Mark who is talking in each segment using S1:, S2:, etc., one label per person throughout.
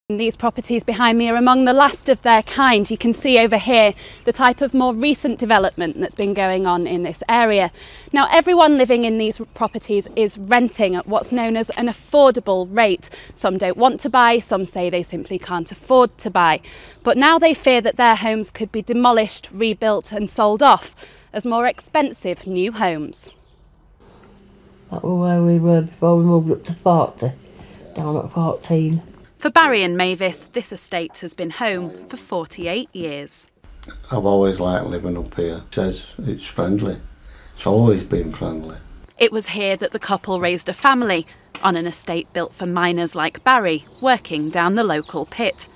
S1: These properties behind me are among the last of their kind. You can see over here the type of more recent development that's been going on in this area. Now, everyone living in these properties is renting at what's known as an affordable rate. Some don't want to buy, some say they simply can't afford to buy. But now they fear that their homes could be demolished, rebuilt and sold off as more expensive new homes.
S2: That was where we were before we moved up to 40, down at 14.
S1: For Barry and Mavis, this estate has been home for 48 years.
S3: I've always liked living up here. It says it's friendly. It's always been friendly.
S1: It was here that the couple raised a family, on an estate built for miners like Barry, working down the local pit.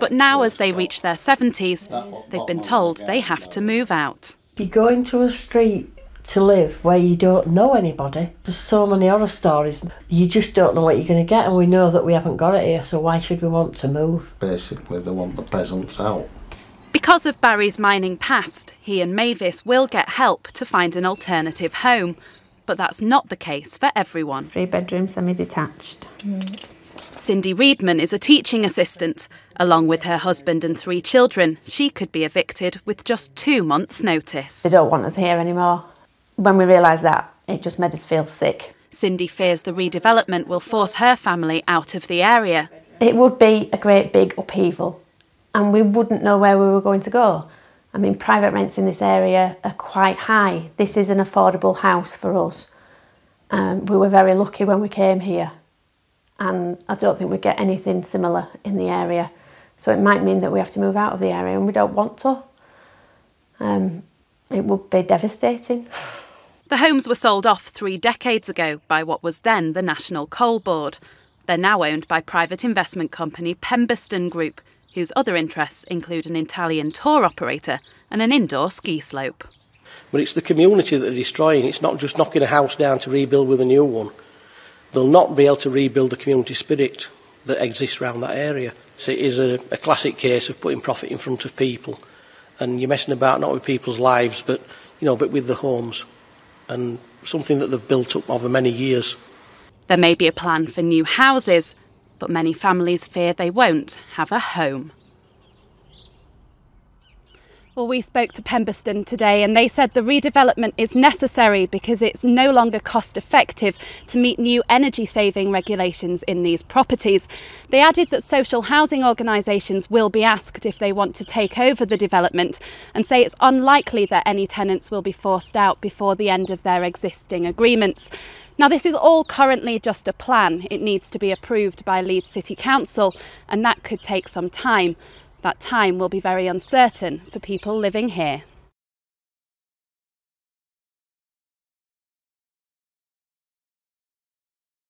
S1: But now, as they reach their 70s, they've been told they have to move out.
S2: You go into a street to live where you don't know anybody. There's so many horror stories. You just don't know what you're going to get, and we know that we haven't got it here, so why should we want to move?
S3: Basically, they want the peasants out.
S1: Because of Barry's mining past, he and Mavis will get help to find an alternative home. But that's not the case for everyone.
S4: 3-bedroom, semi-detached.
S1: Cindy Reedman is a teaching assistant. Along with her husband and 3 children, she could be evicted with just 2 months' notice.
S4: They don't want us here anymore. When we realised that, it just made us feel sick.
S1: Cindy fears the redevelopment will force her family out of the area.
S4: It would be a great big upheaval, and we wouldn't know where we were going to go. I mean, private rents in this area are quite high. This is an affordable house for us. We were very lucky when we came here, and I don't think we get anything similar in the area. So it might mean that we have to move out of the area, and we don't want to. It would be devastating.
S1: The homes were sold off 3 decades ago by what was then the National Coal Board. They're now owned by private investment company Pemberton Group, whose other interests include an Italian tour operator and an indoor ski slope.
S5: But it's the community that they're destroying. It's not just knocking a house down to rebuild with a new one. They'll not be able to rebuild the community spirit that exists around that area. So it is a classic case of putting profit in front of people. And you're messing about not with people's lives, but with the homes. And something that they've built up over many years.
S1: There may be a plan for new houses, but many families fear they won't have a home. Well, we spoke to Pemberton today and they said the redevelopment is necessary because it's no longer cost effective to meet new energy saving regulations in these properties. They added that social housing organisations will be asked if they want to take over the development and say it's unlikely that any tenants will be forced out before the end of their existing agreements. Now, this is all currently just a plan. It needs to be approved by Leeds City Council, and that could take some time. That time will be very uncertain for people living here.